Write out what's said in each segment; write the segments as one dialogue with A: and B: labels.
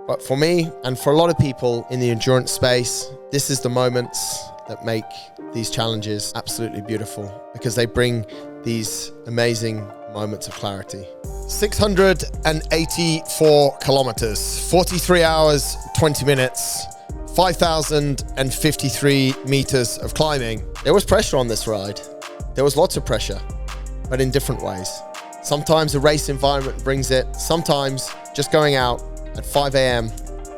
A: But for me, and for a lot of people in the endurance space, this is the moments that make these challenges absolutely beautiful, because they bring these amazing moments of clarity. 684 kilometers, 43 hours, 20 minutes, 5,053 meters of climbing. There was pressure on this ride. There was lots of pressure, but in different ways. Sometimes a race environment brings it. Sometimes just going out at 5 a.m.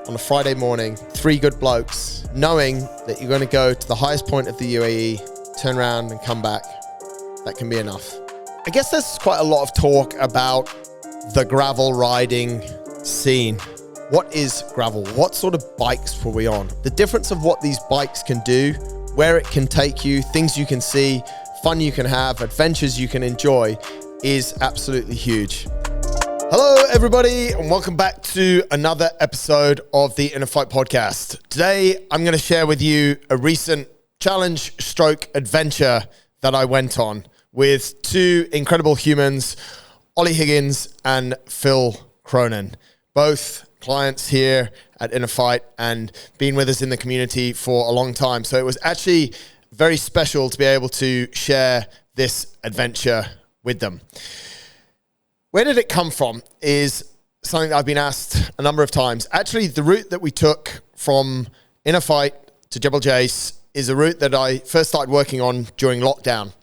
A: on a Friday morning, 3 good blokes, knowing that you're going to go to the highest point of the UAE, turn around and come back. That can be enough. I guess there's quite a lot of talk about the gravel riding scene. What is gravel? What sort of bikes were we on? The difference of what these bikes can do, where it can take you, things you can see, fun you can have, adventures you can enjoy is absolutely huge. Hello, everybody, and welcome back to another episode of the InnerFight podcast. Today, I'm going to share with you a recent challenge stroke adventure that I went on with 2 incredible humans, Ollie Higgins and Phil Cronin, both clients here at InnerFight and been with us in the community for a long time. So it was actually very special to be able to share this adventure with them. Where did it come from is something that I've been asked a number of times. Actually, the route that we took from InnerFight to Jebel Jais is a route that I first started working on during lockdown.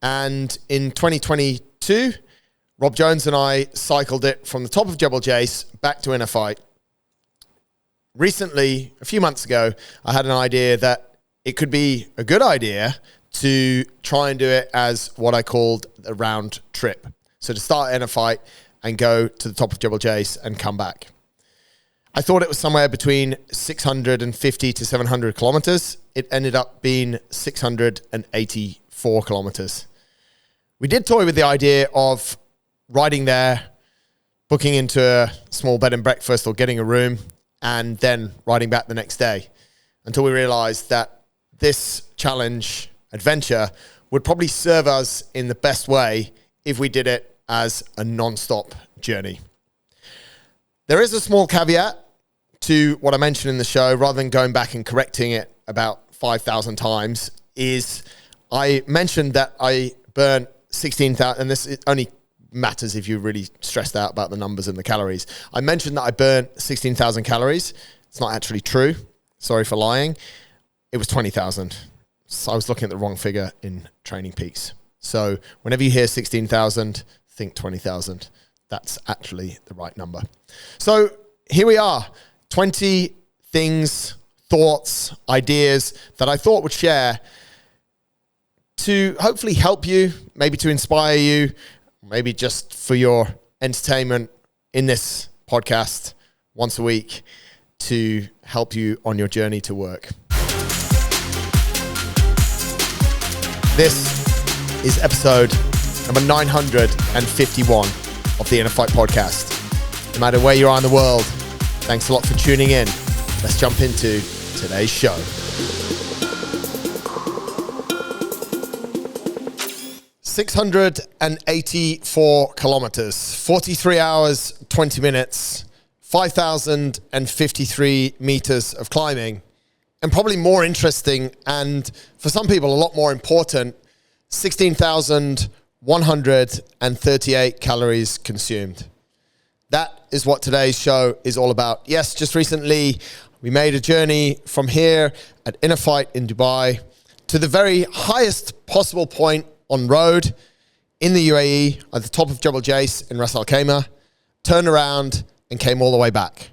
A: And in 2022, Rob Jones and I cycled it from the top of Jebel Jais back to InnerFight. Recently, a few months ago, I had an idea that it could be a good idea to try and do it as what I called a round trip. So to start InnerFight and go to the top of Jebel Jais and come back. I thought it was somewhere between 650 to 700 kilometers. It ended up being 684 kilometers. We did toy with the idea of riding there, booking into a small bed and breakfast or getting a room, and then riding back the next day, until we realized that this challenge adventure would probably serve us in the best way if we did it as a non-stop journey. There is a small caveat to what I mentioned in the show, rather than going back and correcting it about 5,000 times, is I mentioned that I burnt 16,000, and this it only matters if you're really stressed out about the numbers and the calories. I mentioned that I burnt 16,000 calories. It's not actually true. Sorry for lying. It was 20,000. So I was looking at the wrong figure in Training Peaks. So whenever you hear 16,000, think 20,000. That's actually the right number. So here we are, 20 things, thoughts, ideas that I thought would share to hopefully help you, maybe to inspire you, maybe just for your entertainment in this podcast once a week to help you on your journey to work. This is episode number 951 of the InnerFight podcast. No matter where you are in the world, thanks a lot for tuning in. Let's jump into today's show. ...684 kilometers, 43 hours, 20 minutes, 5,053 meters of climbing, and probably more interesting, and for some people a lot more important, 16,138 calories consumed. That is what today's show is all about. Yes, just recently we made a journey from here at InnerFight in Dubai to the very highest possible point on road in the UAE at the top of Jebel Jais in Ras Al Khaimah, turned around and came all the way back.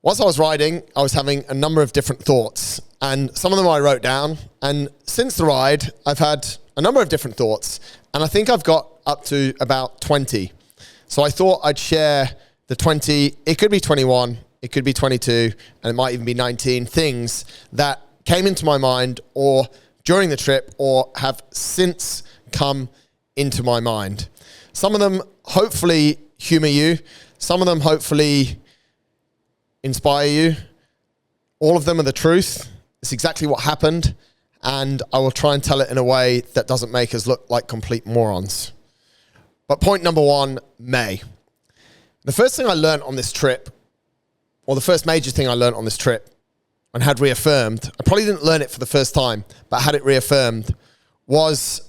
A: Whilst I was riding, I was having a number of different thoughts, and some of them I wrote down. And since the ride, I've had a number of different thoughts, and I think I've got up to about 20. So I thought I'd share the 20, it could be 21, it could be 22, and it might even be 19 things that came into my mind or during the trip or have since come into my mind. Some of them hopefully humor you. Some of them hopefully inspire you. All of them are the truth. It's exactly what happened. And I will try and tell it in a way that doesn't make us look like complete morons. But point number 1, May. The first thing I learned on this trip, or the first major thing I learned on this trip and had reaffirmed, I probably didn't learn it for the first time, but had it reaffirmed, was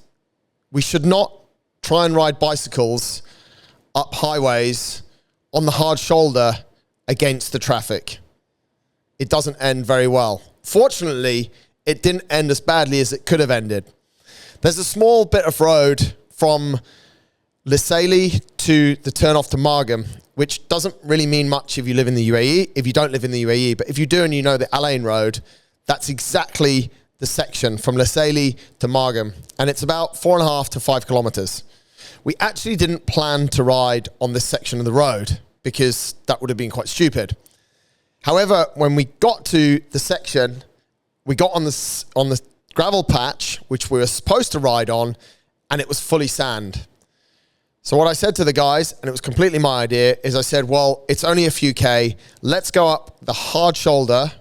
A: we should not try and ride bicycles up highways on the hard shoulder against the traffic. It doesn't end very well. Fortunately, it didn't end as badly as it could have ended. There's a small bit of road from Lusail to the turnoff to Margam, which doesn't really mean much if you live in the UAE, if you don't live in the UAE, but if you do and you know the Al Ain road, that's exactly the section from Lusail to Margam, and it's about 4.5 to 5 kilometers. We actually didn't plan to ride on this section of the road because that would have been quite stupid. However, when we got to the section, we got on the gravel patch, which we were supposed to ride on, and it was fully sand. So what I said to the guys, and it was completely my idea, is I said, well, it's only a few K. Let's go up the hard shoulder.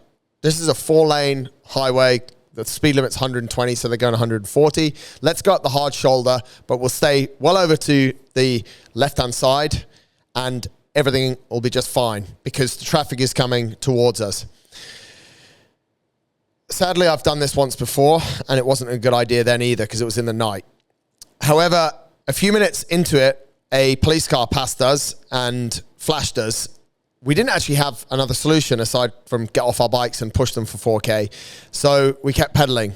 A: This is a 4-lane highway. The speed limit's 120, so they're going 140. Let's go up the hard shoulder, but we'll stay well over to the left-hand side, and everything will be just fine because the traffic is coming towards us. Sadly, I've done this once before, and it wasn't a good idea then either because it was in the night. However, a few minutes into it, a police car passed us and flashed us. We didn't actually have another solution aside from get off our bikes and push them for 4K. So we kept pedaling.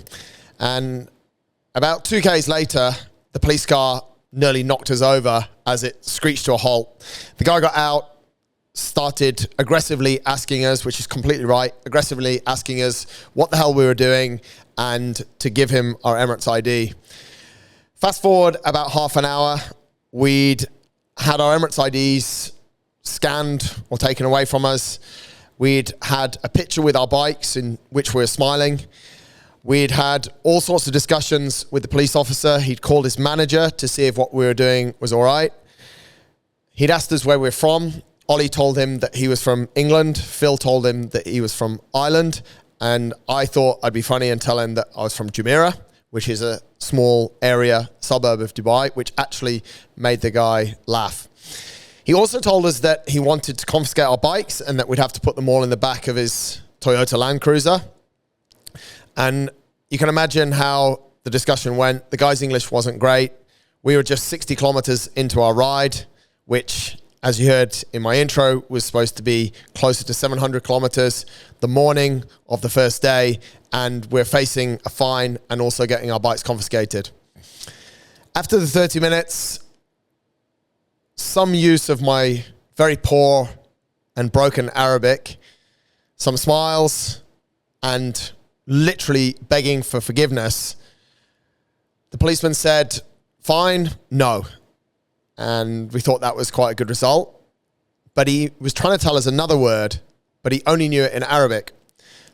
A: And about 2Ks later, the police car nearly knocked us over as it screeched to a halt. The guy got out, started aggressively asking us, which is completely right, aggressively asking us what the hell we were doing and to give him our Emirates ID. Fast forward about half an hour, we'd had our Emirates IDs scanned or taken away from us. We'd had a picture with our bikes in which we were smiling. We'd had all sorts of discussions with the police officer. He'd called his manager to see if what we were doing was all right. He'd asked us where we're from. Ollie told him that he was from England. Phil told him that he was from Ireland. And I thought I'd be funny and tell him that I was from Jumeirah, which is a small area, suburb of Dubai, which actually made the guy laugh. He also told us that he wanted to confiscate our bikes and that we'd have to put them all in the back of his Toyota Land Cruiser. And you can imagine how the discussion went. The guy's English wasn't great. We were just 60 kilometers into our ride, which, as you heard in my intro, was supposed to be closer to 700 kilometers the morning of the first day. And we're facing a fine and also getting our bikes confiscated. After the 30 minutes, some use of my very poor and broken Arabic, some smiles, and literally begging for forgiveness, the policeman said, fine, no. And we thought that was quite a good result. But he was trying to tell us another word, but he only knew it in Arabic.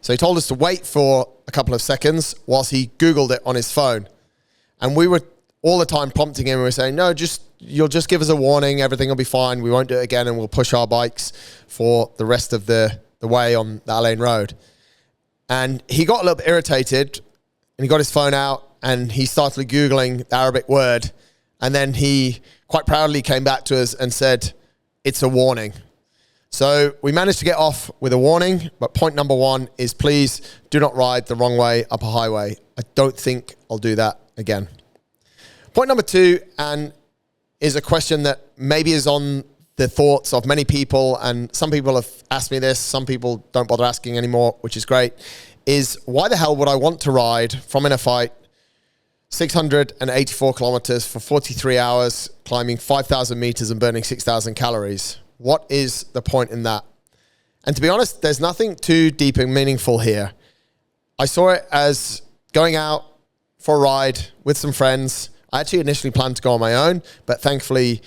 A: So he told us to wait for a couple of seconds whilst he Googled it on his phone. And we were all the time prompting him. We were saying, no, you'll just give us a warning. Everything will be fine. We won't do it again. And we'll push our bikes for the rest of the way on the Al Ain road. And he got a little bit irritated and he got his phone out and he started Googling the Arabic word. And then he quite proudly came back to us and said, it's a warning. So we managed to get off with a warning, but point number one is please do not ride the wrong way up a highway. I don't think I'll do that again. Point number two, and is a question that maybe is on the thoughts of many people, and some people have asked me this, some people don't bother asking anymore, which is great, is why the hell would I want to ride from InnerFight 684 kilometers for 43 hours, climbing 5,000 meters and burning 6,000 calories? What is the point in that? And to be honest, there's nothing too deep and meaningful here. I saw it as going out for a ride with some friends. I actually initially planned to go on my own, but thankfully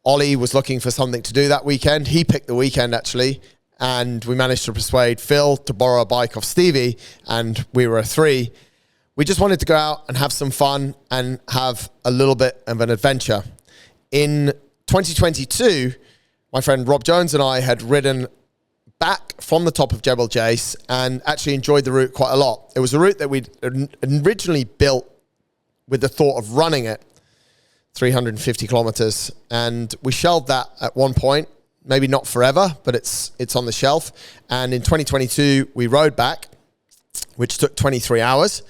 A: Ollie was looking for something to do that weekend. He picked the weekend actually, and we managed to persuade Phil to borrow a bike off Stevie, and we were a three. We just wanted to go out and have some fun and have a little bit of an adventure. In 2022, my friend Rob Jones and I had ridden back from the top of Jebel Jais and actually enjoyed the route quite a lot. It was a route that we'd originally built with the thought of running it 350 kilometers, and we shelved that at one point maybe not forever, but it's on the shelf. And in 2022, we rode back, which took 23 hours.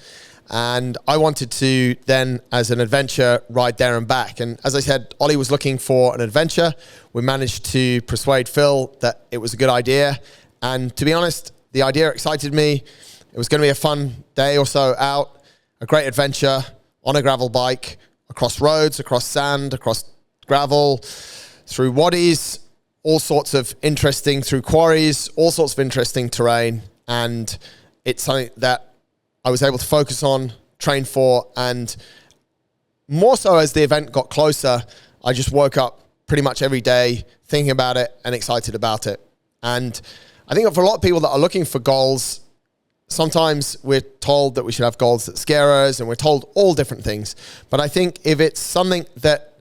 A: And I wanted to then, as an adventure, ride there and back. And as I said, Ollie was looking for an adventure. We managed to persuade Phil that it was a good idea. And to be honest, the idea excited me. It was going to be a fun day or so out, a great adventure on a gravel bike, across roads, across sand, across gravel, through wadis, all sorts of interesting, through quarries, all sorts of interesting terrain. And it's something that I was able to focus on, train for, and more so as the event got closer, I just woke up pretty much every day thinking about it and excited about it. And I think for a lot of people that are looking for goals, sometimes we're told that we should have goals that scare us, and we're told all different things. But I think if it's something that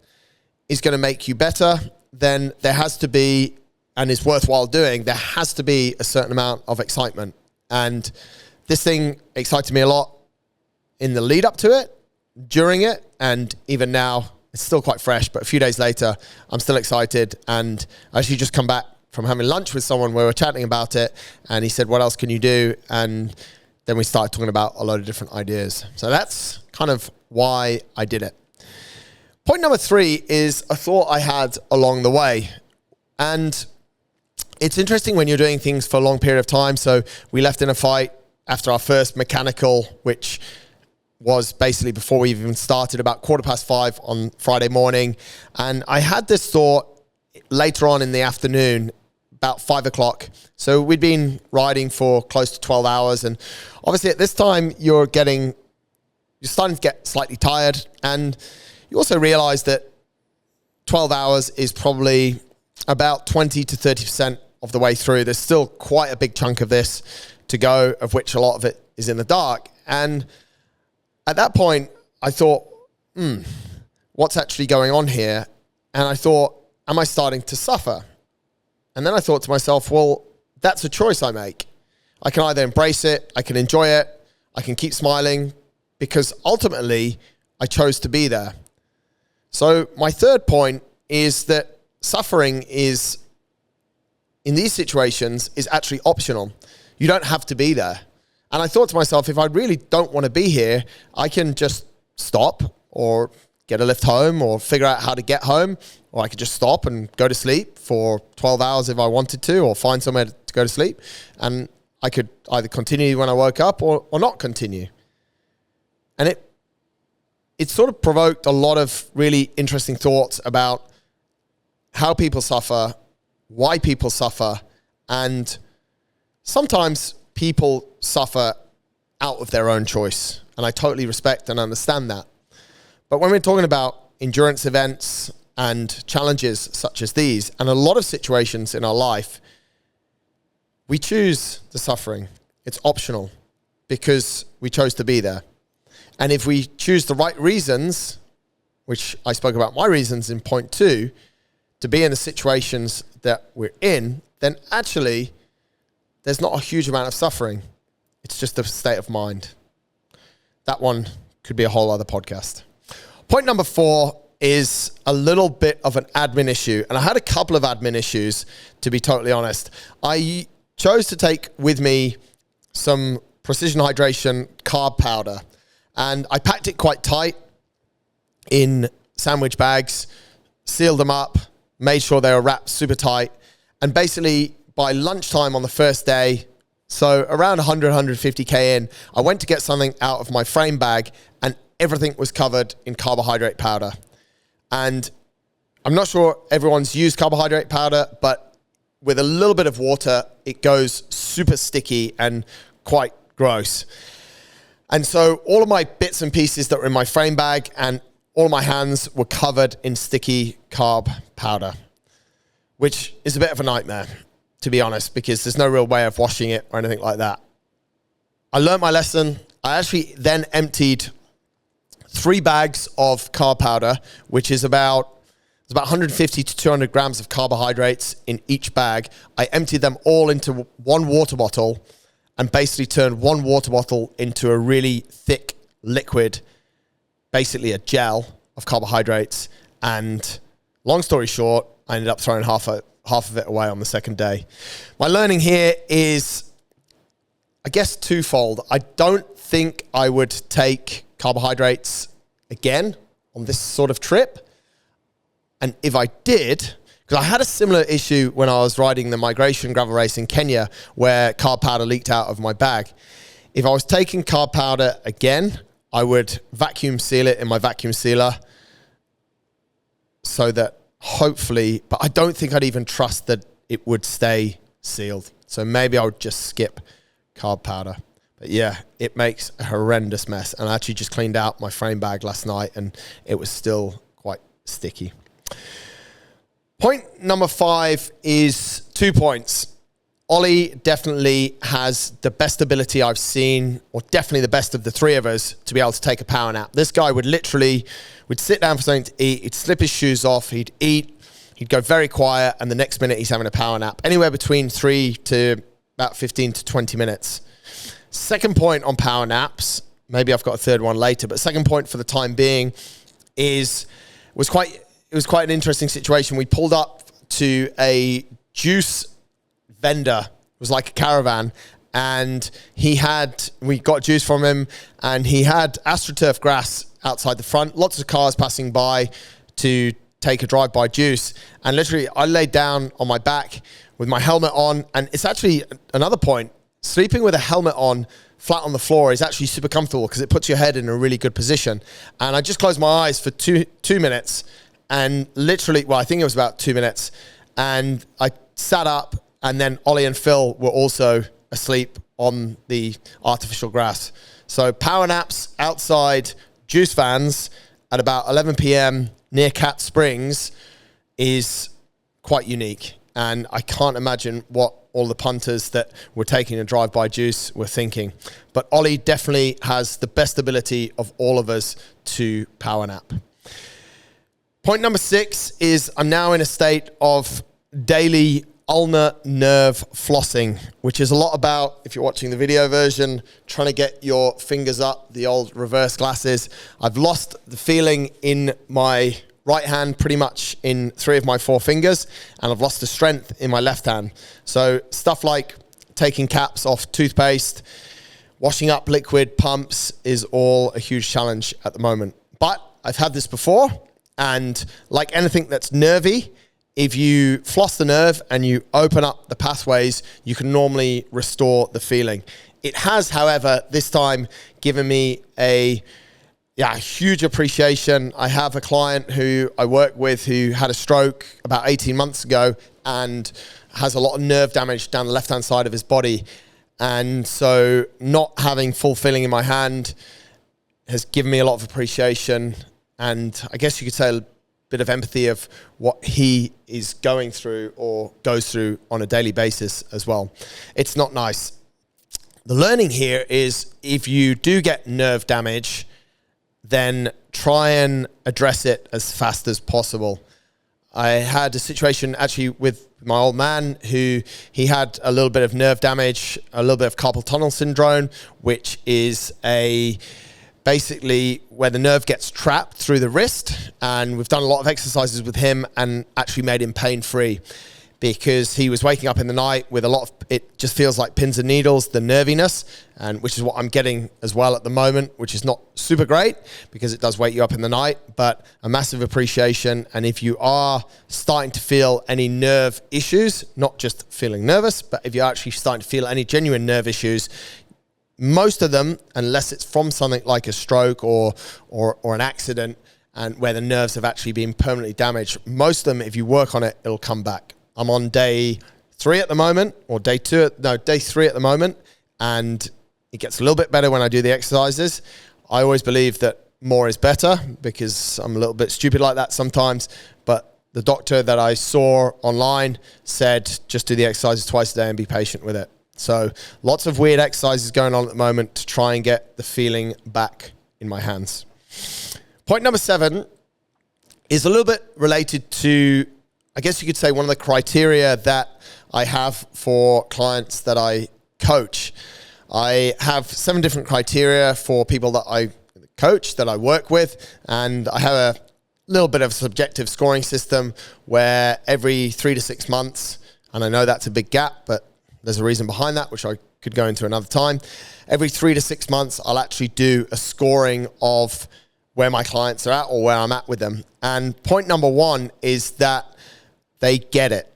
A: is going to make you better, then there has to be, and is worthwhile doing, there has to be a certain amount of excitement. And this thing excited me a lot in the lead up to it, during it, and even now, it's still quite fresh, but a few days later, I'm still excited. And I actually just come back from having lunch with someone where we were chatting about it, and he said, what else can you do? And then we started talking about a load of different ideas. So that's kind of why I did it. Point number 3 is a thought I had along the way. And it's interesting when you're doing things for a long period of time. So we left InnerFight after our first mechanical, which was basically before we even started, about 5:15 on Friday morning. And I had this thought later on in the afternoon, about 5 o'clock. So we'd been riding for close to 12 hours. And obviously at this time, you're starting to get slightly tired. And you also realize that 12 hours is probably about 20 to 30% of the way through. There's still quite a big chunk of this to go, of which a lot of it is in the dark. And at that point, I thought, what's actually going on here? And I thought, am I starting to suffer? And then I thought to myself, well, that's a choice I make. I can either embrace it, I can enjoy it, I can keep smiling, because ultimately I chose to be there. So my third point is that suffering is, in these situations, is actually optional. You don't have to be there. And I thought to myself, if I really don't want to be here, I can just stop or get a lift home or figure out how to get home, or I could just stop and go to sleep for 12 hours if I wanted to, or find somewhere to go to sleep. And I could either continue when I woke up or not continue. And it sort of provoked a lot of really interesting thoughts about how people suffer, why people suffer, and sometimes people suffer out of their own choice, and I totally respect and understand that. But when we're talking about endurance events and challenges such as these, and a lot of situations in our life, we choose the suffering. It's optional because we chose to be there. And if we choose the right reasons, which I spoke about my reasons in point 2, to be in the situations that we're in, then actually there's not a huge amount of suffering. It's just a state of mind. That one could be a whole other podcast. Point number 4 is a little bit of an admin issue. And I had a couple of admin issues, to be totally honest. I chose to take with me some Precision Hydration carb powder. And I packed it quite tight in sandwich bags, sealed them up, made sure they were wrapped super tight. And basically, by lunchtime on the first day, so around 100, 150K in, I went to get something out of my frame bag and everything was covered in carbohydrate powder. And I'm not sure everyone's used carbohydrate powder, but with a little bit of water, it goes super sticky and quite gross. And so all of my bits and pieces that were in my frame bag and all of my hands were covered in sticky carb powder, which is a bit of a nightmare, to be honest, because there's no real way of washing it or anything like that. I learned my lesson. I actually then emptied 3 bags of carb powder, which is about 150 to 200 grams of carbohydrates in each bag. I emptied them all into one water bottle and basically turned one water bottle into a really thick liquid, basically a gel of carbohydrates. And long story short, I ended up throwing half half of it away on the second day. My learning here is, I guess, twofold. I don't think I would take carbohydrates again on this sort of trip. And if I did, because I had a similar issue when I was riding the migration gravel race in Kenya where carb powder leaked out of my bag. If I was taking carb powder again, I would vacuum seal it in my vacuum sealer so that hopefully, but I don't think I'd even trust that it would stay sealed. So maybe I would just skip carb powder. But yeah, it makes a horrendous mess. And I actually just cleaned out my frame bag last night and it was still quite sticky. Point number 5 is 2 points. Ollie definitely has the best ability I've seen, or definitely the best of the three of us, to be able to take a power nap. This guy would sit down for something to eat, he'd slip his shoes off, he'd eat, he'd go very quiet, and the next minute he's having a power nap. Anywhere between 3 to about 15 to 20 minutes. Second point on power naps, maybe I've got a third one later, but second point for the time being it was quite an interesting situation. We pulled up to a juice vendor. It was like a caravan, and we got juice from him, and he had AstroTurf grass outside the front, lots of cars passing by to take a drive-by juice, and literally I laid down on my back with my helmet on. And it's actually another point, sleeping with a helmet on flat on the floor is actually super comfortable because it puts your head in a really good position. And I just closed my eyes for two minutes, and literally, well, I think it was about 2 minutes, and I sat up, and then Ollie and Phil were also asleep on the artificial grass. So power naps outside juice vans at about 11 p.m. near Cat Springs is quite unique. And I can't imagine what all the punters that were taking a drive-by juice were thinking. But Ollie definitely has the best ability of all of us to power nap. Point number 6 is I'm now in a state of daily ulnar nerve flossing, which is a lot about, if you're watching the video version, trying to get your fingers up, the old reverse glasses. I've lost the feeling in my right hand pretty much in 3 of my 4 fingers, and I've lost the strength in my left hand. So stuff like taking caps off toothpaste, washing up liquid pumps is all a huge challenge at the moment. But I've had this before, and like anything that's nervy, if you floss the nerve and you open up the pathways, you can normally restore the feeling. It has, however, this time given me a huge appreciation. I have a client who I work with who had a stroke about 18 months ago and has a lot of nerve damage down the left-hand side of his body. And so not having full feeling in my hand has given me a lot of appreciation, and I guess you could say a bit of empathy of what he is going through or goes through on a daily basis as well. It's not nice. The learning here is if you do get nerve damage, then try and address it as fast as possible. I had a situation actually with my old man who he had a little bit of nerve damage, a little bit of carpal tunnel syndrome, which is basically where the nerve gets trapped through the wrist. And we've done a lot of exercises with him and actually made him pain-free, because he was waking up in the night with a lot of, it just feels like pins and needles, the nerviness, and which is what I'm getting as well at the moment, which is not super great because it does wake you up in the night, but a massive appreciation. And if you are starting to feel any nerve issues, not just feeling nervous, but if you're actually starting to feel any genuine nerve issues, most of them, unless it's from something like a stroke or an accident and where the nerves have actually been permanently damaged, most of them, if you work on it, it'll come back. I'm on day 3 at the moment, or day 3 at the moment, and it gets a little bit better when I do the exercises. I always believe that more is better because I'm a little bit stupid like that sometimes, but the doctor that I saw online said just do the exercises twice a day and be patient with it. So lots of weird exercises going on at the moment to try and get the feeling back in my hands. Point number 7 is a little bit related to, I guess you could say, one of the criteria that I have for clients that I coach. I have 7 different criteria for people that I coach, that I work with, and I have a little bit of a subjective scoring system where every 3 to 6 months, and I know that's a big gap, but there's a reason behind that, which I could go into another time. Every 3 to 6 months, I'll actually do a scoring of where my clients are at or where I'm at with them. And point number one is that they get it,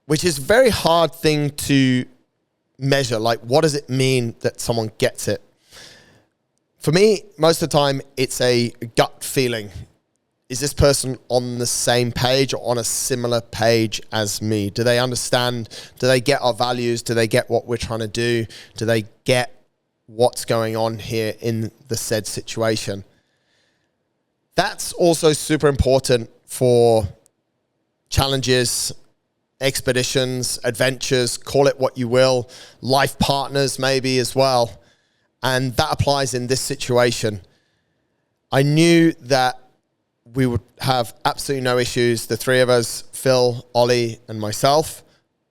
A: which is a very hard thing to measure. Like, what does it mean that someone gets it? For me, most of the time, it's a gut feeling. Is this person on the same page or on a similar page as me? Do they understand? Do they get our values? Do they get what we're trying to do? Do they get what's going on here in the said situation? That's also super important for challenges, expeditions, adventures, call it what you will, life partners maybe as well. And that applies in this situation. I knew that we would have absolutely no issues, the three of us, Phil, Ollie, and myself,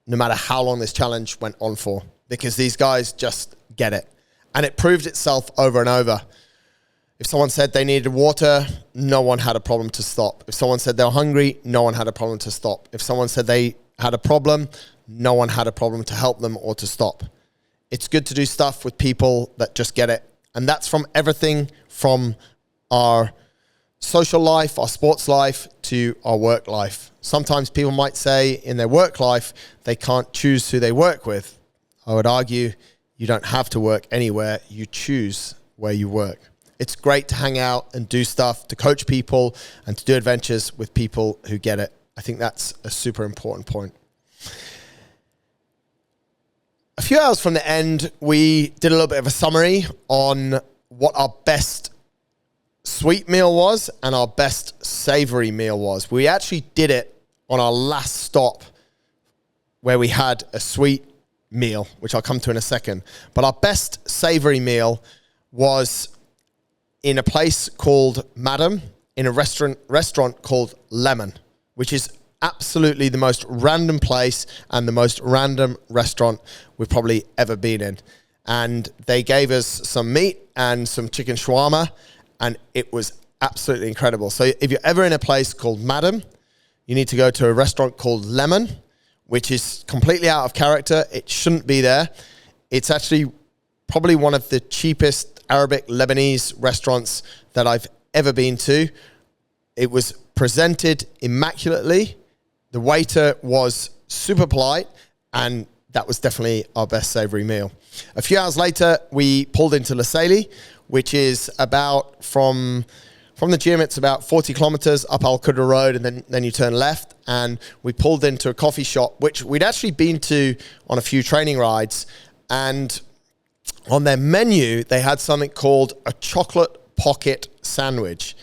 A: no matter how long this challenge went on for, because these guys just get it. And it proved itself over and over. If someone said they needed water, no one had a problem to stop. If someone said they were hungry, no one had a problem to stop. If someone said they had a problem, no one had a problem to help them or to stop. It's good to do stuff with people that just get it. And that's from everything from our social life, our sports life, to our work life. Sometimes people might say in their work life, they can't choose who they work with. I would argue you don't have to work anywhere. You choose where you work. It's great to hang out and do stuff, to coach people and to do adventures with people who get it. I think that's a super important point. A few hours from the end, we did a little bit of a summary on what our best sweet meal was and our best savory meal was. We actually did it on our last stop where we had a sweet meal, which I'll come to in a second. But our best savory meal was in a place called Madam, in a restaurant called Lemon, which is absolutely the most random place and the most random restaurant we've probably ever been in. And they gave us some meat and some chicken shawarma, and it was absolutely incredible. So if you're ever in a place called Madam, you need to go to a restaurant called Lemon, which is completely out of character. It shouldn't be there. It's actually probably one of the cheapest Arabic Lebanese restaurants that I've ever been to. It was presented immaculately. The waiter was super polite, and that was definitely our best savory meal. A few hours later, we pulled into Lusaili, which is about from the gym, it's about 40 kilometers up Al Qudra Road, and then you turn left, and we pulled into a coffee shop, which we'd actually been to on a few training rides, and on their menu, they had something called a chocolate pocket sandwich.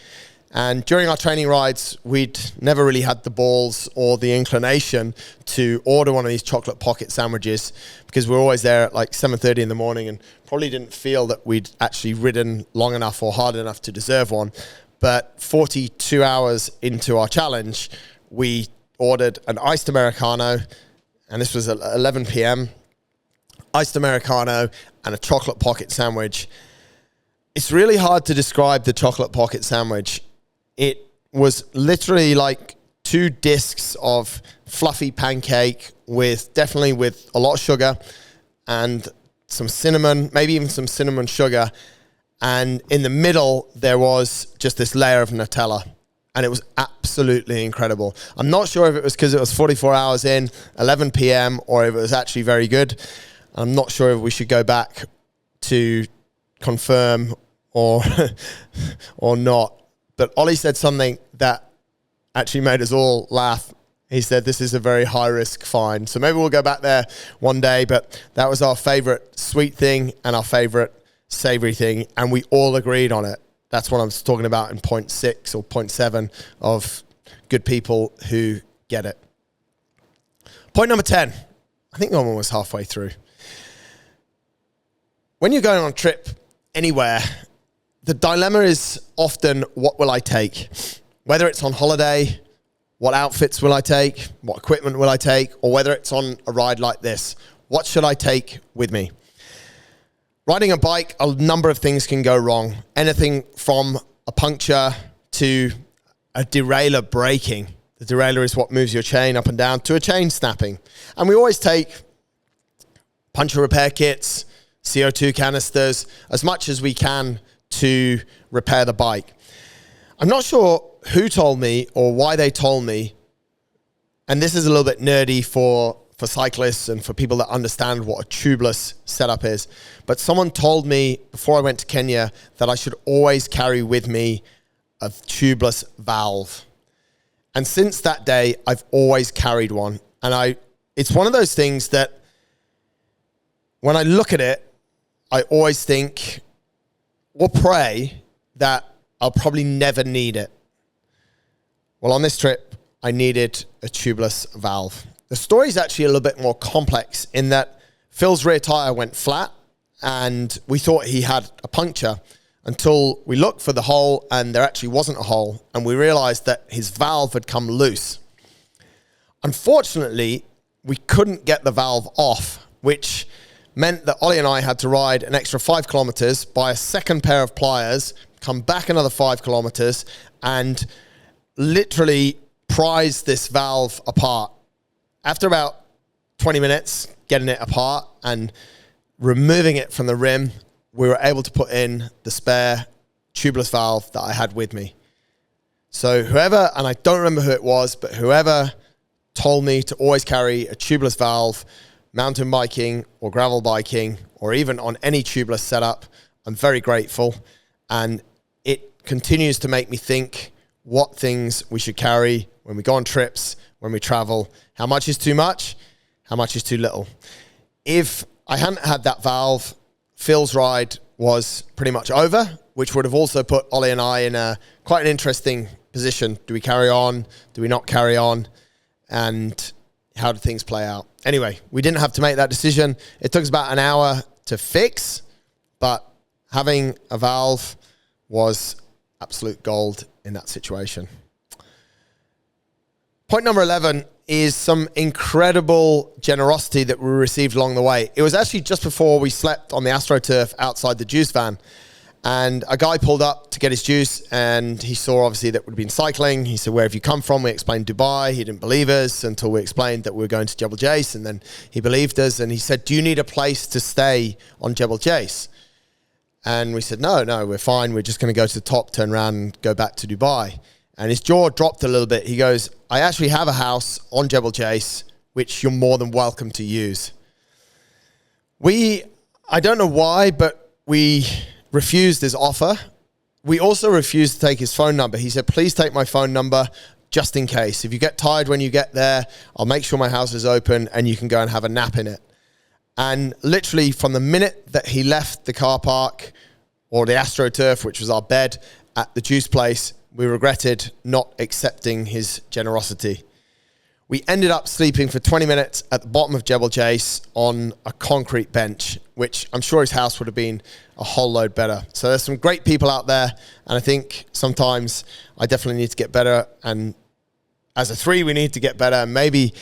A: And during our training rides, we'd never really had the balls or the inclination to order one of these chocolate pocket sandwiches because we were always there at like 7:30 in the morning and probably didn't feel that we'd actually ridden long enough or hard enough to deserve one. But 42 hours into our challenge, we ordered an iced Americano, and this was at 11 p.m., iced Americano and a chocolate pocket sandwich. It's really hard to describe the chocolate pocket sandwich. It was literally like 2 discs of fluffy pancake definitely with a lot of sugar and some cinnamon, maybe even some cinnamon sugar. And in the middle, there was just this layer of Nutella. And it was absolutely incredible. I'm not sure if it was because it was 44 hours in, 11 p.m., or if it was actually very good. I'm not sure if we should go back to confirm or not. But Ollie said something that actually made us all laugh. He said, this is a very high-risk find. So maybe we'll go back there one day. But that was our favorite sweet thing and our favorite savory thing. And we all agreed on it. That's what I was talking about in point 6 or point 7 of good people who get it. Point number 10. I think I'm almost halfway through. When you're going on a trip anywhere, the dilemma is often, what will I take? Whether it's on holiday, what outfits will I take? What equipment will I take? Or whether it's on a ride like this, what should I take with me? Riding a bike, a number of things can go wrong. Anything from a puncture to a derailleur breaking. The derailleur is what moves your chain up and down to a chain snapping. And we always take puncture repair kits, CO2 canisters, as much as we can to repair the bike. I'm not sure who told me or why they told me, and this is a little bit nerdy for cyclists and for people that understand what a tubeless setup is, but someone told me before I went to Kenya that I should always carry with me a tubeless valve. And since that day, I've always carried one. And it's one of those things that when I look at it, I always think or pray that I'll probably never need it. Well, on this trip, I needed a tubeless valve. The story is actually a little bit more complex in that Phil's rear tire went flat and we thought he had a puncture until we looked for the hole and there actually wasn't a hole, and we realized that his valve had come loose. Unfortunately, we couldn't get the valve off, which meant that Ollie and I had to ride an extra 5 kilometers, buy a second pair of pliers, come back another 5 kilometers, and literally prise this valve apart. After about 20 minutes getting it apart and removing it from the rim, we were able to put in the spare tubeless valve that I had with me. So whoever, and I don't remember who it was, but whoever told me to always carry a tubeless valve, mountain biking or gravel biking, or even on any tubeless setup, I'm very grateful. And it continues to make me think what things we should carry when we go on trips, when we travel. How much is too much? How much is too little? If I hadn't had that valve, Phil's ride was pretty much over, which would have also put Ollie and I in quite an interesting position. Do we carry on? Do we not carry on? And how did things play out? Anyway, we didn't have to make that decision. It took us about an hour to fix, but having a valve was absolute gold in that situation. Point number 11 is some incredible generosity that we received along the way. It was actually just before we slept on the AstroTurf outside the juice van. And a guy pulled up to get his juice and he saw obviously that we'd been cycling. He said, "Where have you come from?" We explained Dubai. He didn't believe us until we explained that we were going to Jebel Jais, and then he believed us and he said, "Do you need a place to stay on Jebel Jais?" And we said, no, we're fine. We're just going to go to the top, turn around and go back to Dubai. And his jaw dropped a little bit. He goes, "I actually have a house on Jebel Jais, which you're more than welcome to use." I don't know why, but we refused his offer. We also refused to take his phone number. He said, "Please take my phone number just in case. If you get tired when you get there, I'll make sure my house is open and you can go and have a nap in it." And literally from the minute that he left the car park or the AstroTurf, which was our bed at the juice place, we regretted not accepting his generosity. We ended up sleeping for 20 minutes at the bottom of Jebel Jais on a concrete bench, which I'm sure his house would have been a whole load better. So there's some great people out there, and I think sometimes I definitely need to get better. And as a 3, we need to get better. And maybe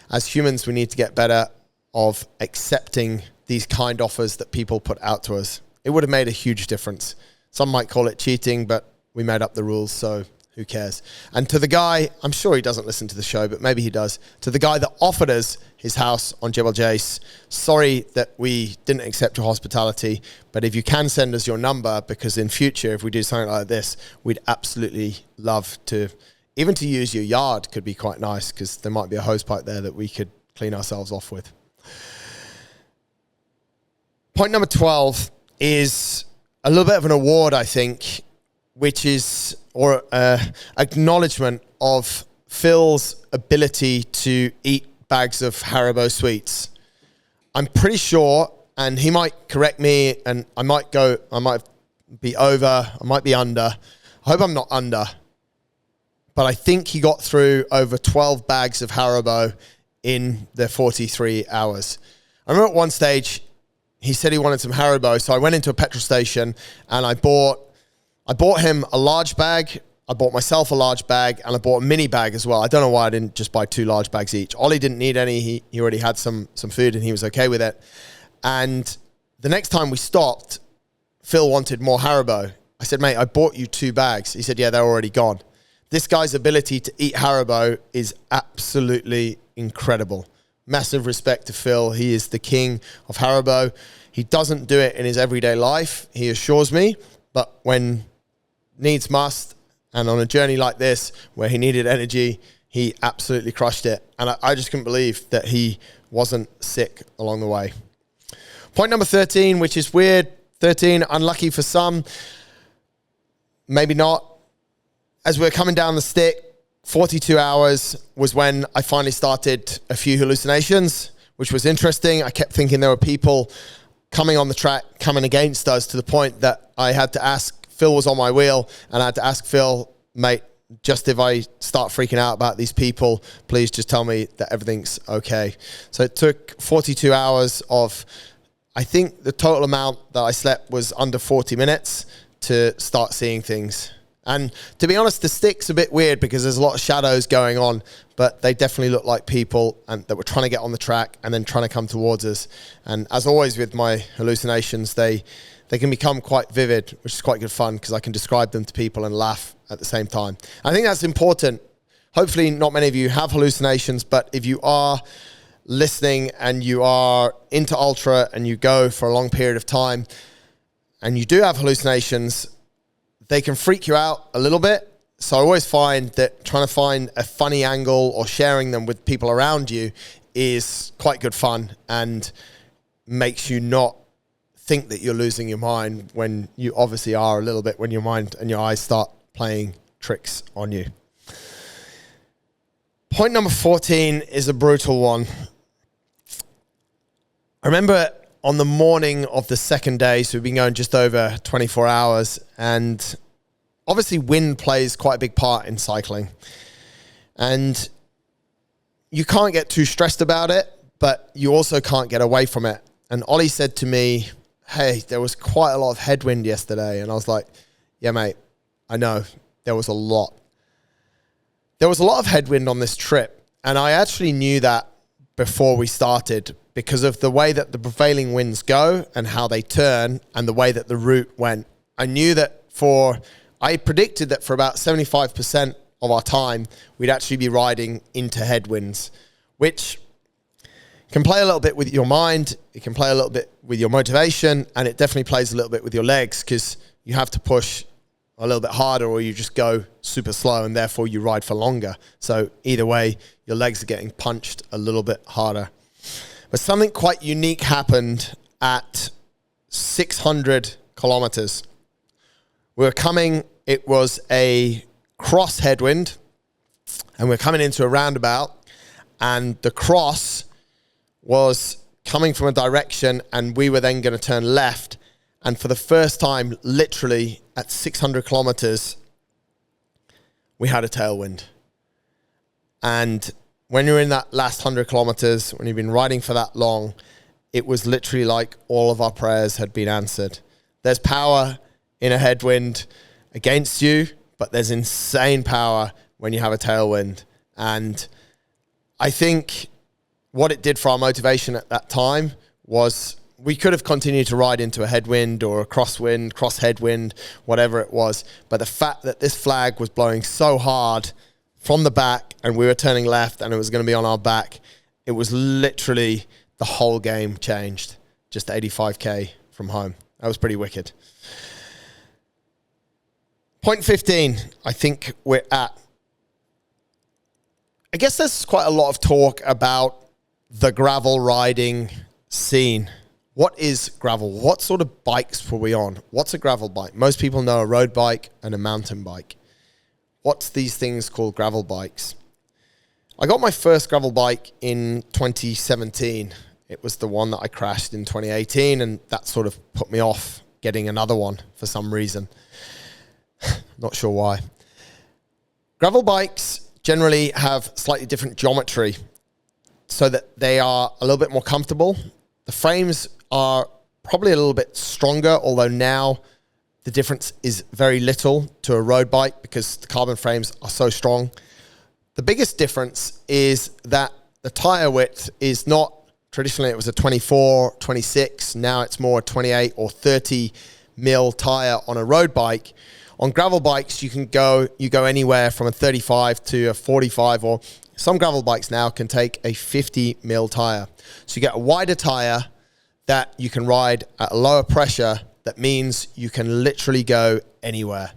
A: as humans, we need to get better of accepting these kind offers that people put out to us. It would have made a huge difference. Some might call it cheating, but we made up the rules, so who cares? And to the guy, I'm sure he doesn't listen to the show, but maybe he does. To the guy that offered us his house on Jebel Jais, sorry that we didn't accept your hospitality, but if you can send us your number, because in future, if we do something like this, we'd absolutely love to, even to use your yard could be quite nice, because there might be a hose pipe there that we could clean ourselves off with. Point number 12 is a little bit of an award, I think, which is, or acknowledgement of Phil's ability to eat bags of Haribo sweets. I'm pretty sure, and he might correct me, and I might be over, I might be under. I hope I'm not under. But I think he got through over 12 bags of Haribo in the 43 hours. I remember at one stage, he said he wanted some Haribo, so I went into a petrol station and I bought him a large bag, I bought myself a large bag, and I bought a mini bag as well. I don't know why I didn't just buy 2 large bags each. Ollie didn't need any. He already had some food and he was okay with it. And the next time we stopped, Phil wanted more Haribo. I said, "Mate, I bought you 2 bags." He said, "Yeah, they're already gone." This guy's ability to eat Haribo is absolutely incredible. Massive respect to Phil. He is the king of Haribo. He doesn't do it in his everyday life, he assures me, but when needs must, and on a journey like this where he needed energy, he absolutely crushed it. And I just couldn't believe that he wasn't sick along the way. Point number 13, which is weird. 13, unlucky for some, maybe not. As we're coming down the stick, 42 hours was when I finally started a few hallucinations, which was interesting. I kept thinking there were people coming on the track, coming against us, to the point that I had to ask, Phil was on my wheel, and I had to ask Phil, mate, just if I start freaking out about these people, please just tell me that everything's okay. So it took 42 hours of, I think the total amount that I slept was under 40 minutes to start seeing things. And to be honest, the stick's a bit weird because there's a lot of shadows going on, but they definitely look like people and that were trying to get on the track and then trying to come towards us. And as always with my hallucinations, they can become quite vivid, which is quite good fun because I can describe them to people and laugh at the same time. I think that's important. Hopefully not many of you have hallucinations, but if you are listening and you are into ultra and you go for a long period of time and you do have hallucinations, they can freak you out a little bit. So I always find that trying to find a funny angle or sharing them with people around you is quite good fun and makes you not think that you're losing your mind when you obviously are a little bit, when your mind and your eyes start playing tricks on you. Point number 14 is a brutal one. I remember on the morning of the second day, so we've been going just over 24 hours, and obviously wind plays quite a big part in cycling. And you can't get too stressed about it, but you also can't get away from it. And Ollie said to me, hey, there was quite a lot of headwind yesterday. And I was like, yeah, mate, I know. There was a lot. There was a lot of headwind on this trip. And I actually knew that before we started because of the way that the prevailing winds go and how they turn and the way that the route went. I knew that I predicted that for about 75% of our time, we'd actually be riding into headwinds, which can play a little bit with your mind. It can play a little bit with your motivation, and it definitely plays a little bit with your legs because you have to push a little bit harder or you just go super slow and therefore you ride for longer. So either way, your legs are getting punched a little bit harder. But something quite unique happened at 600 kilometers. We were coming, it was a cross headwind, and we're coming into a roundabout, and the cross was coming from a direction, and we were then going to turn left. And for the first time, literally at 600 kilometers, we had a tailwind. And when you're in that last 100 kilometers, when you've been riding for that long, it was literally like all of our prayers had been answered. There's power in a headwind against you, but there's insane power when you have a tailwind. And I think what it did for our motivation at that time was we could have continued to ride into a headwind or a crosswind, cross headwind, whatever it was. But the fact that this flag was blowing so hard from the back and we were turning left and it was going to be on our back, it was literally the whole game changed. Just 85K from home. That was pretty wicked. Point 15, I think we're at. I guess there's quite a lot of talk about the gravel riding scene. What is gravel? What sort of bikes were we on? What's a gravel bike? Most people know a road bike and a mountain bike. What's these things called gravel bikes? I got my first gravel bike in 2017. It was the one that I crashed in 2018, and that sort of put me off getting another one for some reason. Not sure why. Gravel bikes generally have slightly different geometry so that they are a little bit more comfortable. The frames are probably a little bit stronger, although now the difference is very little to a road bike because the carbon frames are so strong. The biggest difference is that the tire width is not, traditionally it was a 24, 26, now it's more a 28 or 30 mil tire on a road bike. On gravel bikes, you go anywhere from a 35 to a 45, or some gravel bikes now can take a 50 mil tire. So you get a wider tire that you can ride at a lower pressure. That means you can literally go anywhere,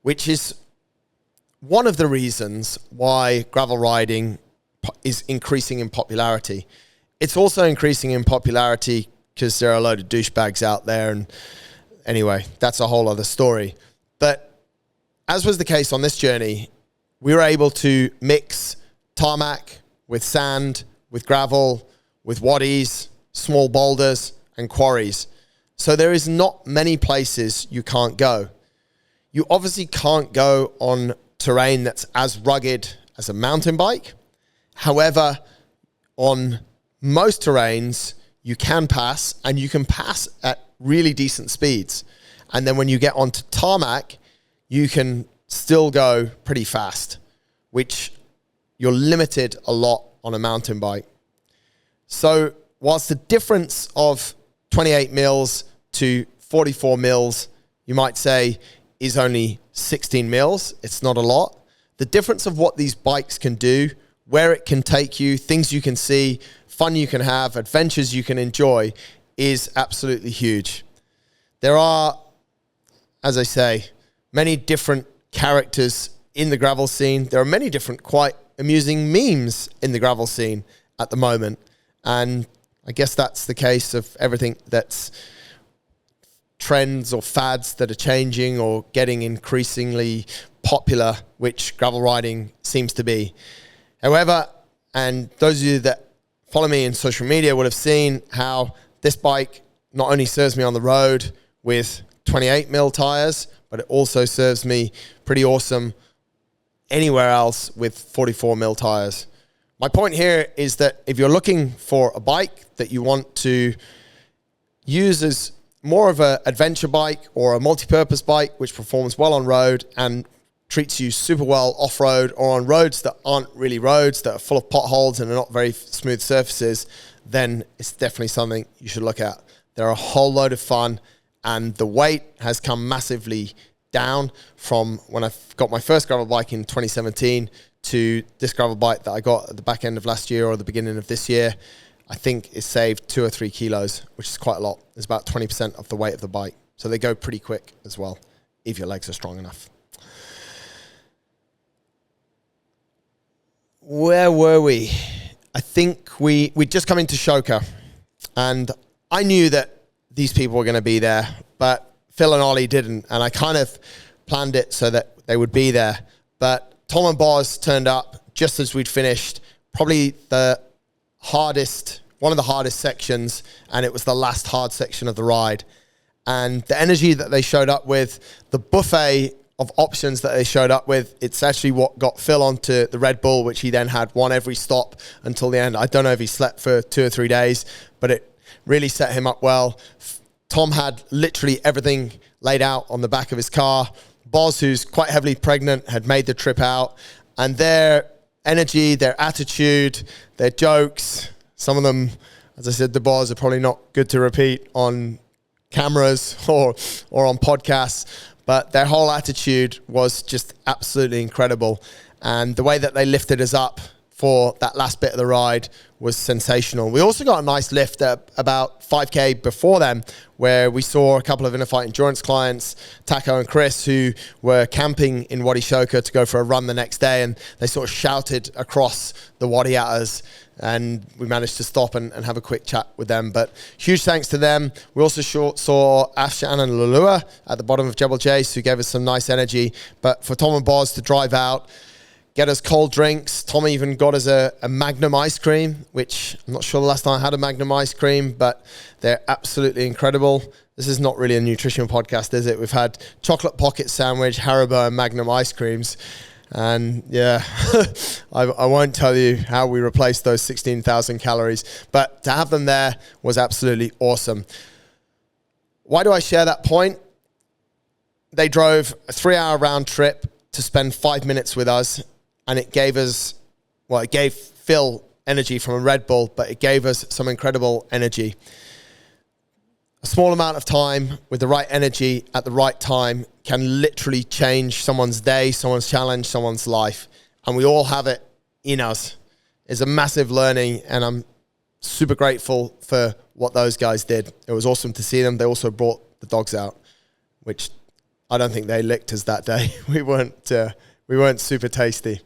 A: which is one of the reasons why gravel riding is increasing in popularity. It's also increasing in popularity because there are a load of douchebags out there. And anyway, that's a whole other story. But as was the case on this journey, we were able to mix tarmac with sand, with gravel, with waddies, small boulders, and quarries. So there is not many places you can't go. You obviously can't go on terrain that's as rugged as a mountain bike. However, on most terrains, you can pass, and you can pass at really decent speeds. And then when you get onto tarmac, you can still go pretty fast, which you're limited a lot on a mountain bike. So whilst the difference of 28 mils to 44 mils, you might say, is only 16 mils, it's not a lot. The difference of what these bikes can do, where it can take you, things you can see, fun you can have, adventures you can enjoy, is absolutely huge. There are, as I say, many different characters in the gravel scene. There are many different quite amusing memes in the gravel scene at the moment. And I guess that's the case of everything that's trends or fads that are changing or getting increasingly popular, which gravel riding seems to be. However, and those of you that follow me in social media will have seen how this bike not only serves me on the road with 28 mil tires, but it also serves me pretty awesome anywhere else with 44 mil tires. My point here is that if you're looking for a bike that you want to use as more of an adventure bike or a multi-purpose bike, which performs well on road and treats you super well off-road, or on roads that aren't really roads, that are full of potholes and are not very smooth surfaces, then it's definitely something you should look at. They're a whole load of fun, and the weight has come massively down from when I got my first gravel bike in 2017 to this gravel bike that I got at the back end of last year or the beginning of this year. I think it saved 2 or 3 kilos, which is quite a lot. It's about 20% of the weight of the bike. So they go pretty quick as well, if your legs are strong enough. Where were we? I think we'd just come into Shoka, and I knew that these people were going to be there, but Phil and Ollie didn't, and I kind of planned it so that they would be there. But Tom and Boz turned up just as we'd finished probably one of the hardest sections, and it was the last hard section of the ride. And the energy that they showed up with, the buffet of options that they showed up with, it's actually what got Phil onto the Red Bull, which he then had one every stop until the end. I don't know if he slept for 2 or 3 days, but it really set him up well. Tom had literally everything laid out on the back of his car. Boz, who's quite heavily pregnant, had made the trip out, and their energy, their attitude, their jokes, some of them, as I said, the Boz are probably not good to repeat on cameras or on podcasts, but their whole attitude was just absolutely incredible. And the way that they lifted us up for that last bit of the ride was sensational. We also got a nice lift at about 5K before them, where we saw a couple of InnerFight endurance clients, Taco and Chris, who were camping in Wadi Shoka to go for a run the next day, and they sort of shouted across the wadi at us, and we managed to stop and have a quick chat with them. But huge thanks to them. We also saw Afshan and Lulua at the bottom of Jebel Jais, who gave us some nice energy. But for Tom and Boz to drive out, get us cold drinks. Tom even got us a Magnum ice cream, which I'm not sure the last time I had a Magnum ice cream, but they're absolutely incredible. This is not really a nutrition podcast, is it? We've had chocolate pocket sandwich, Haribo, and Magnum ice creams. And yeah, I won't tell you how we replaced those 16,000 calories, but to have them there was absolutely awesome. Why do I share that point? They drove a 3-hour round trip to spend 5 minutes with us, and it gave Phil energy from a Red Bull, but it gave us some incredible energy. A small amount of time with the right energy at the right time can literally change someone's day, someone's challenge, someone's life. And we all have it in us. It's a massive learning, and I'm super grateful for what those guys did. It was awesome to see them. They also brought the dogs out, which I don't think they licked us that day. We weren't super tasty.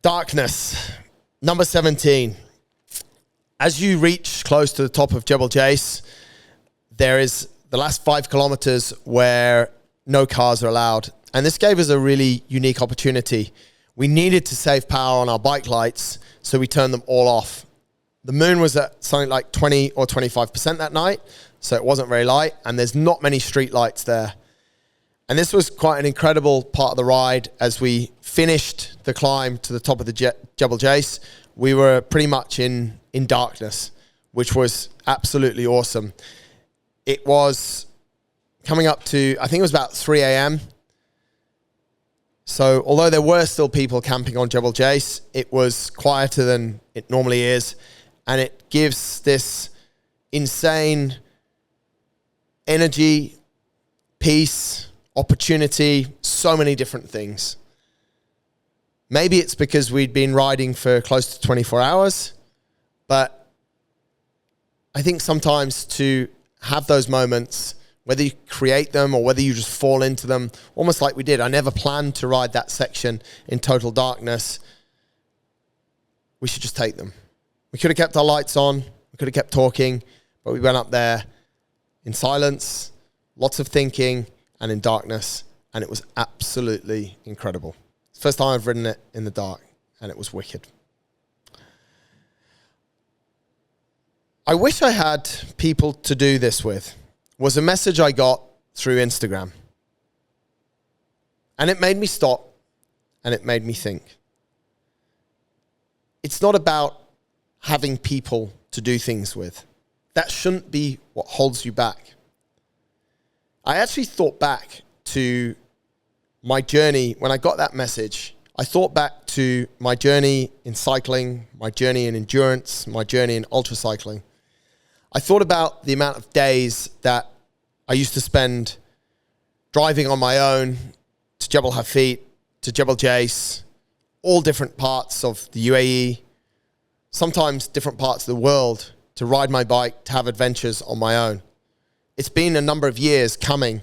A: Darkness, number 17. As you reach close to the top of Jebel Jais, there is the last 5 kilometers where no cars are allowed. And this gave us a really unique opportunity. We needed to save power on our bike lights, so we turned them all off. The moon was at something like 20 or 25% that night, so it wasn't very light, and there's not many street lights there. And this was quite an incredible part of the ride. As we finished the climb to the top of the Jebel Jais, we were pretty much in darkness, which was absolutely awesome. It was coming up to, I think it was about 3 a.m. So although there were still people camping on Jebel Jais, it was quieter than it normally is. And it gives this insane energy, peace, opportunity, so many different things. Maybe it's because we'd been riding for close to 24 hours, but I think sometimes to have those moments, whether you create them or whether you just fall into them, almost like we did. I never planned to ride that section in total darkness. We should just take them. We could have kept our lights on. We could have kept talking, but we went up there in silence, lots of thinking, and in darkness, and it was absolutely incredible. It's the first time I've ridden it in the dark, and it was wicked. I wish I had people to do this with, was a message I got through Instagram. And it made me stop, and it made me think. It's not about having people to do things with. That shouldn't be what holds you back. I actually thought back to my journey when I got that message. I thought back to my journey in cycling, my journey in endurance, my journey in ultra cycling. I thought about the amount of days that I used to spend driving on my own to Jebel Hafit, to Jebel Jais, all different parts of the UAE, sometimes different parts of the world, to ride my bike, to have adventures on my own. It's been a number of years coming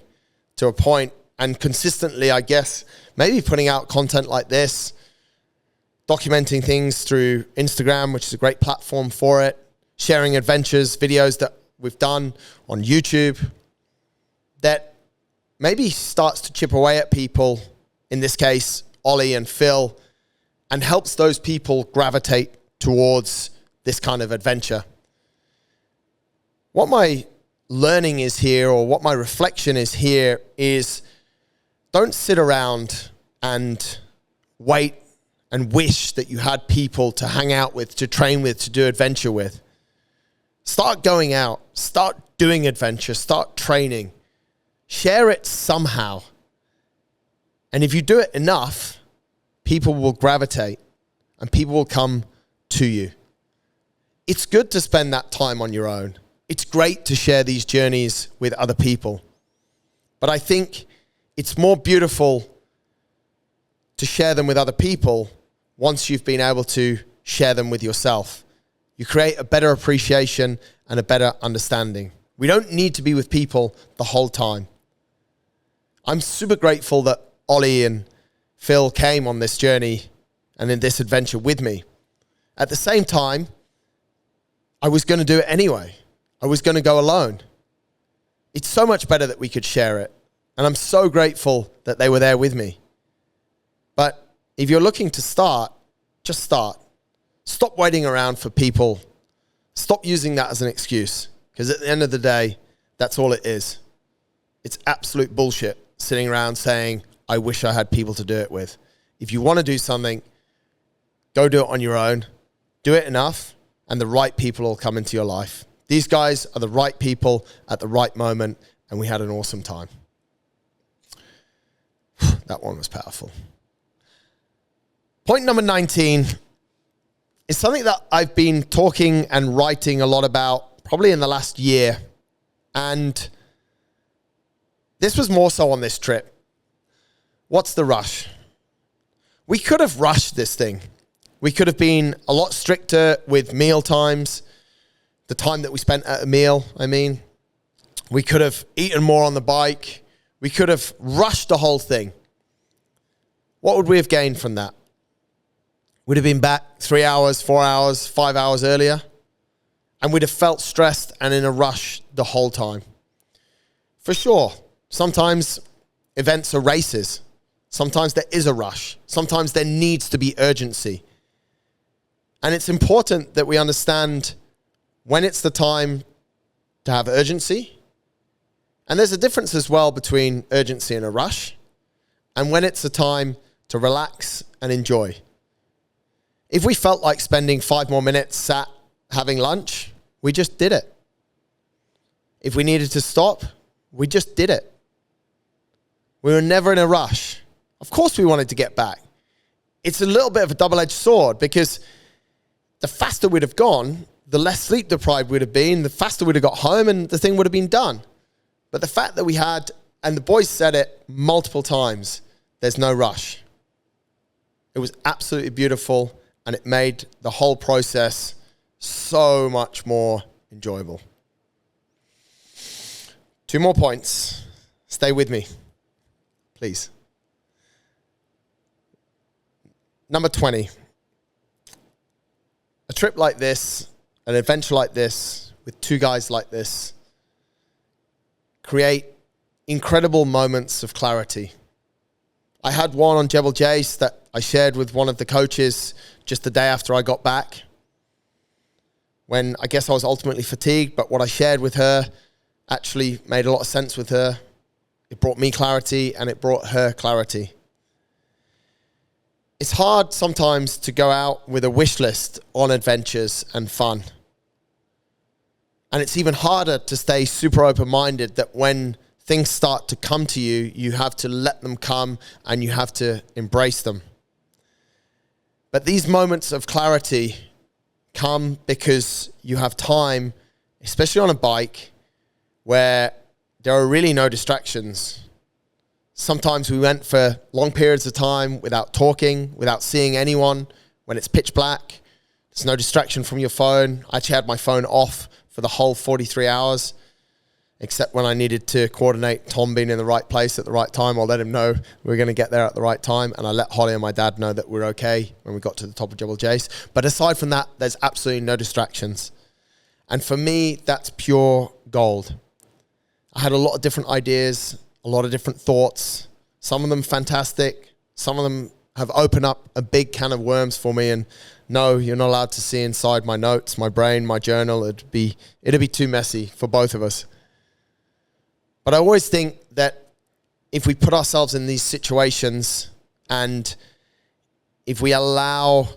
A: to a point, and consistently, I guess, maybe putting out content like this, documenting things through Instagram, which is a great platform for it, sharing adventures, videos that we've done on YouTube, that maybe starts to chip away at people, in this case, Ollie and Phil, and helps those people gravitate towards this kind of adventure. What my learning is here, or what my reflection is here, is don't sit around and wait and wish that you had people to hang out with, to train with, to do adventure with. Start going out, start doing adventure, start training, share it somehow. And if you do it enough, people will gravitate and people will come to you. It's good to spend that time on your own. It's great to share these journeys with other people. But I think it's more beautiful to share them with other people once you've been able to share them with yourself. You create a better appreciation and a better understanding. We don't need to be with people the whole time. I'm super grateful that Ollie and Phil came on this journey and in this adventure with me. At the same time, I was going to do it anyway. I was going to go alone. It's so much better that we could share it. And I'm so grateful that they were there with me. But if you're looking to start, just start. Stop waiting around for people. Stop using that as an excuse. Because at the end of the day, that's all it is. It's absolute bullshit sitting around saying, I wish I had people to do it with. If you want to do something, go do it on your own. Do it enough, and the right people will come into your life. These guys are the right people at the right moment, and we had an awesome time. That one was powerful. Point number 19 is something that I've been talking and writing a lot about probably in the last year. And This was more so on this trip. What's the rush? We could have rushed this thing. We could have been a lot stricter with meal times, the time that we spent at a meal, I mean. We could have eaten more on the bike. We could have rushed the whole thing. What would we have gained from that? We'd have been back 3 hours, 4 hours, 5 hours earlier, and we'd have felt stressed and in a rush the whole time. For sure, sometimes events are races. Sometimes there is a rush. Sometimes there needs to be urgency. And it's important that we understand when it's the time to have urgency. And there's a difference as well between urgency and a rush, and when it's the time to relax and enjoy. If we felt like spending 5 more minutes sat having lunch, we just did it. If we needed to stop, we just did it. We were never in a rush. Of course we wanted to get back. It's a little bit of a double-edged sword because the faster we'd have gone, the less sleep deprived we'd have been, the faster we'd have got home and the thing would have been done. But the fact that we had, and the boys said it multiple times, there's no rush. It was absolutely beautiful, and it made the whole process so much more enjoyable. 2 more points. Stay with me, please. Number 20. A trip like this, an adventure like this, with 2 guys like this, create incredible moments of clarity. I had one on Jebel Jais that I shared with one of the coaches just the day after I got back, when I guess I was ultimately fatigued, but what I shared with her actually made a lot of sense with her. It brought me clarity and it brought her clarity. It's hard sometimes to go out with a wish list on adventures and fun. And it's even harder to stay super open-minded that when things start to come to you, you have to let them come and you have to embrace them. But these moments of clarity come because you have time, especially on a bike, where there are really no distractions. Sometimes we went for long periods of time without talking, without seeing anyone, when it's pitch black. There's no distraction from your phone. I actually had my phone off for the whole 43 hours, except when I needed to coordinate Tom being in the right place at the right time. I'll let him know we were going to get there at the right time, and I let Holly and my dad know that we're okay when we got to the top of Jebel Jais. But aside from that, there's absolutely no distractions. And for me, that's pure gold. I had a lot of different ideas, a lot of different thoughts, some of them fantastic, some of them have opened up a big can of worms for me, and no, you're not allowed to see inside my notes, my brain, my journal. It'd be too messy for both of us. But I always think that if we put ourselves in these situations and if we allow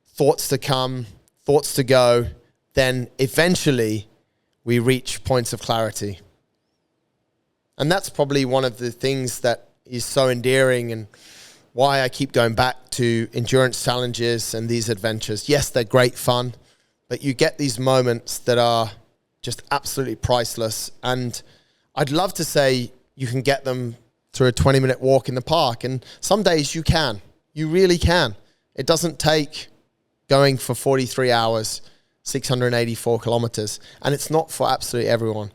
A: thoughts to come, thoughts to go, then eventually we reach points of clarity. And that's probably one of the things that is so endearing and why I keep going back to endurance challenges and these adventures. Yes, they're great fun, but you get these moments that are just absolutely priceless. And I'd love to say you can get them through a 20-minute walk in the park. And some days you can. You really can. It doesn't take going for 43 hours, 684 kilometers. And it's not for absolutely everyone.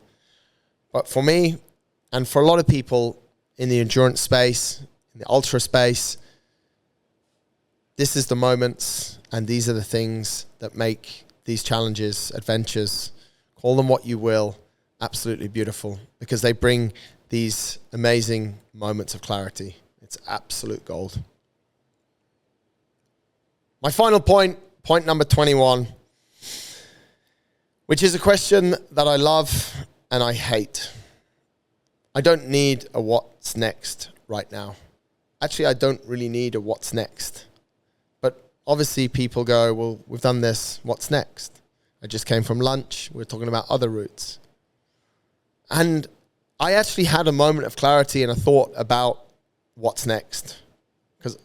A: But for me, and for a lot of people in the endurance space, in the ultra space, this is the moments and these are the things that make these challenges, adventures, call them what you will, absolutely beautiful, because they bring these amazing moments of clarity. It's absolute gold. My final point number 21, which is a question that I love and I hate. I don't need a what's next right now. Actually, I don't really need a what's next. But obviously people go, well, we've done this, what's next? I just came from lunch, we're talking about other routes. And I actually had a moment of clarity and a thought about what's next. Because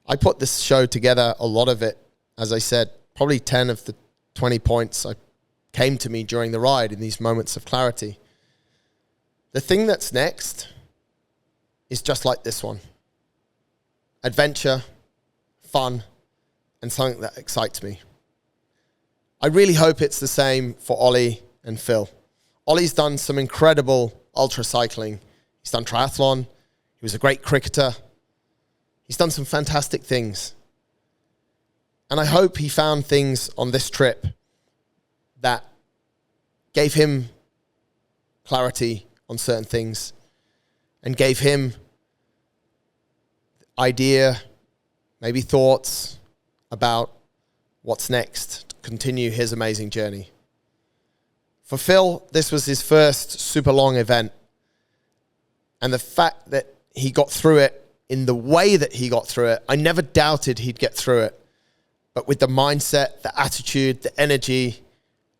A: I put this show together, a lot of it, as I said, probably 10 of the 20 points came to me during the ride in these moments of clarity. The thing that's next is just like this one. Adventure, fun, and something that excites me. I really hope it's the same for Ollie and Phil. Ollie's done some incredible ultra cycling. He's done triathlon. He was a great cricketer. He's done some fantastic things. And I hope he found things on this trip that gave him clarity on certain things and gave him idea, maybe thoughts about what's next to continue his amazing journey. For Phil, this was his first super long event. And the fact that he got through it in the way that he got through it, I never doubted he'd get through it. But with the mindset, the attitude, the energy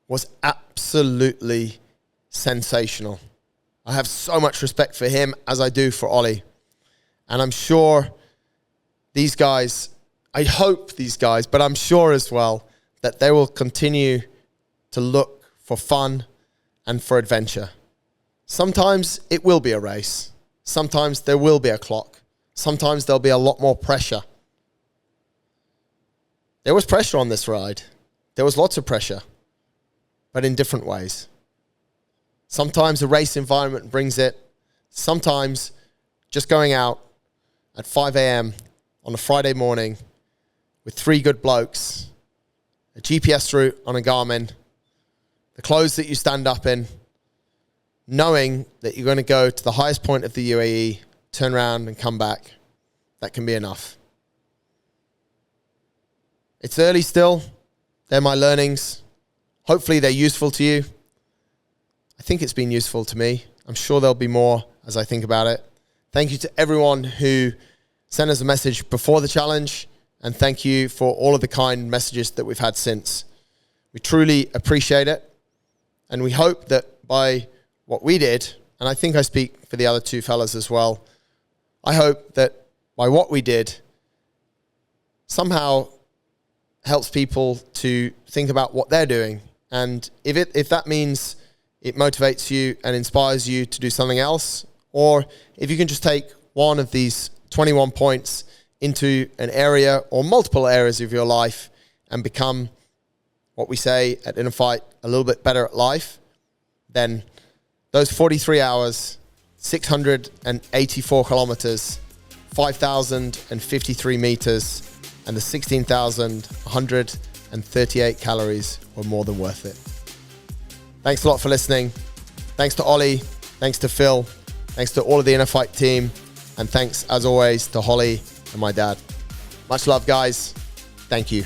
A: was absolutely sensational. I have so much respect for him as I do for Ollie. And I'm sure these guys, I hope these guys, but I'm sure as well that they will continue to look for fun and for adventure. Sometimes it will be a race. Sometimes there will be a clock. Sometimes there'll be a lot more pressure. There was pressure on this ride. There was lots of pressure, but in different ways. Sometimes a race environment brings it. Sometimes just going out at 5 a.m. on a Friday morning with 3 good blokes, a GPS route on a Garmin, the clothes that you stand up in, knowing that you're going to go to the highest point of the UAE, turn around and come back, that can be enough. It's early still. They're my learnings. Hopefully they're useful to you. I think it's been useful to me. I'm sure there'll be more as I think about it. Thank you to everyone who sent us a message before the challenge, and thank you for all of the kind messages that we've had since. We truly appreciate it, and we hope that by what we did, and I think I speak for the other 2 fellas as well, I hope that by what we did somehow helps people to think about what they're doing. And if that means it motivates you and inspires you to do something else, or if you can just take one of these 21 points into an area or multiple areas of your life and become what we say at InnerFight, a little bit better at life, then those 43 hours, 684 kilometers, 5,053 meters, and the 16,138 calories were more than worth it. Thanks a lot for listening. Thanks to Ollie. Thanks to Phil. Thanks to all of the InnerFight team. And thanks, as always, to Holly and my dad. Much love, guys. Thank you.